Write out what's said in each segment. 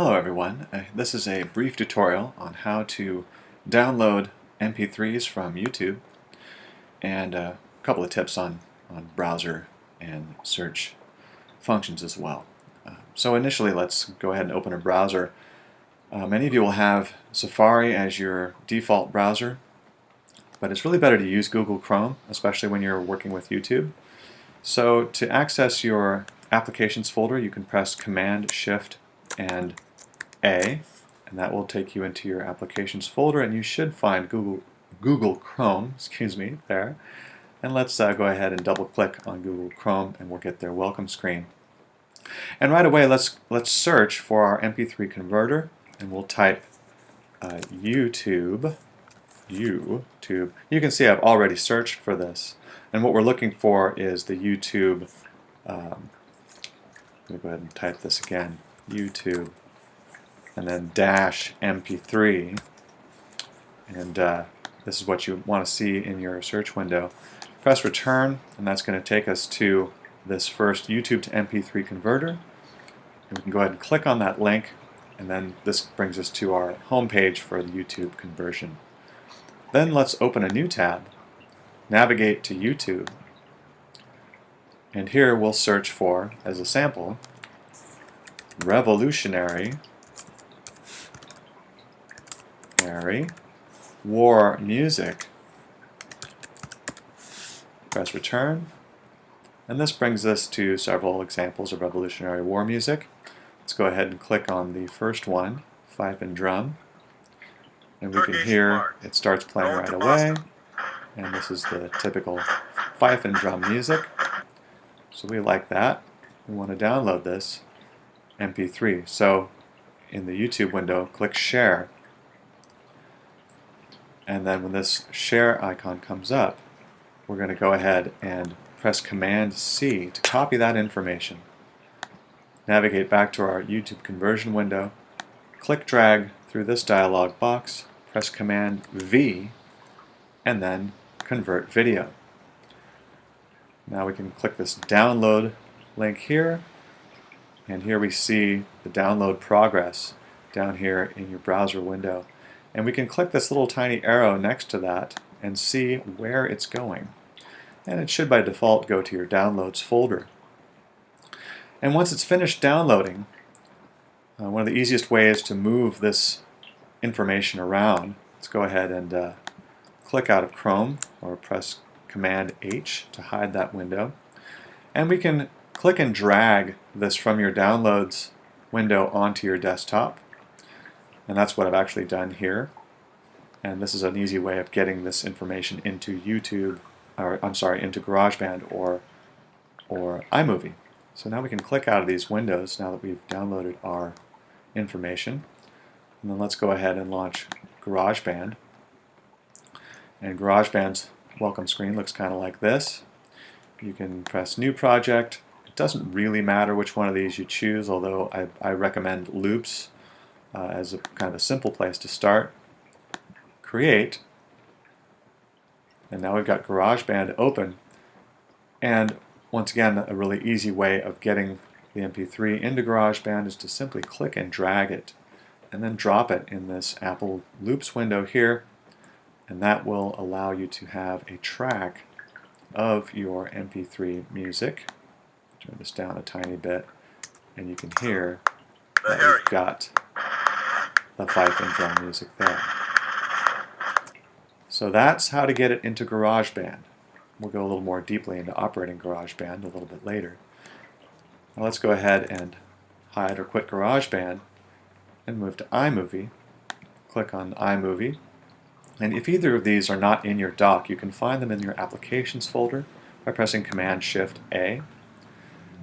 Hello everyone, this is a brief tutorial on how to download MP3s from YouTube and a couple of tips on browser and search functions as well. So initially let's go ahead and open a browser. Many of you will have Safari as your default browser, but it's really better to use Google Chrome, especially when you're working with YouTube. So to access your applications folder, you can press Command, Shift, and A, and that will take you into your applications folder, and you should find Google Chrome, there. And let's go ahead and double click on Google Chrome and we'll get their welcome screen. And right away let's search for our MP3 converter, and we'll type YouTube. You can see I've already searched for this, and what we're looking for is the YouTube. Let me go ahead and type this again, YouTube, and then dash MP3, and this is what you want to see in your search window. Press return, and that's going to take us to this first YouTube to MP3 converter, and we can go ahead and click on that link, and then this brings us to our home page for the YouTube conversion. Then let's open a new tab, navigate to YouTube, and here we'll search for, as a sample, revolutionary war music. Press return, and this brings us to several examples of Revolutionary War music. Let's go ahead and click on the first one, fife and drum, and we can hear it starts playing right away, and this is the typical fife and drum music, so we like that. We want to download this MP3, so in the YouTube window click share, and then when this share icon comes up, we're going to go ahead and press Command C to copy that information. Navigate back to our YouTube conversion window, click drag through this dialog box, press Command V, and then convert video. Now we can click this download link here, and here we see the download progress down here in your browser window. And we can click this little tiny arrow next to that and see where it's going. And it should by default go to your downloads folder. And once it's finished downloading, one of the easiest ways to move this information around, let's go ahead and click out of Chrome or press Command H to hide that window. And we can click and drag this from your downloads window onto your desktop. And that's what I've actually done here. And this is an easy way of getting this information into into GarageBand or iMovie. So now we can click out of these windows now that we've downloaded our information. And then let's go ahead and launch GarageBand. And GarageBand's welcome screen looks kind of like this. You can press New Project. It doesn't really matter which one of these you choose, although I recommend Loops as a kind of a simple place to start. Create. And now we've got GarageBand open. And once again, a really easy way of getting the MP3 into GarageBand is to simply click and drag it, and then drop it in this Apple Loops window here, and that will allow you to have a track of your MP3 music. Turn this down a tiny bit, and you can hear that we've got the fife and drum music there. So that's how to get it into GarageBand. We'll go a little more deeply into operating GarageBand a little bit later. Now let's go ahead and hide or quit GarageBand and move to iMovie. Click on iMovie. And if either of these are not in your dock, you can find them in your Applications folder by pressing Command Shift A.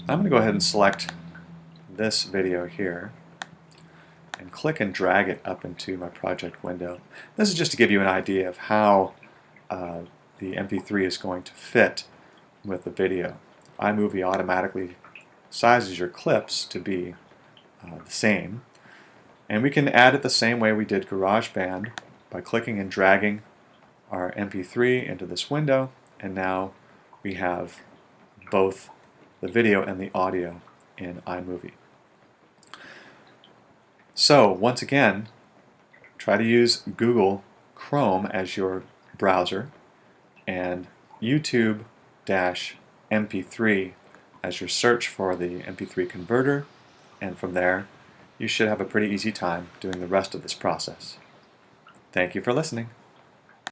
I'm going to go ahead and select this video here and click and drag it up into my project window. This is just to give you an idea of how the MP3 is going to fit with the video. iMovie automatically sizes your clips to be the same, and we can add it the same way we did GarageBand by clicking and dragging our MP3 into this window, and now we have both the video and the audio in iMovie. So once again, try to use Google Chrome as your browser and YouTube-MP3 as your search for the MP3 converter, and from there you should have a pretty easy time doing the rest of this process. Thank you for listening.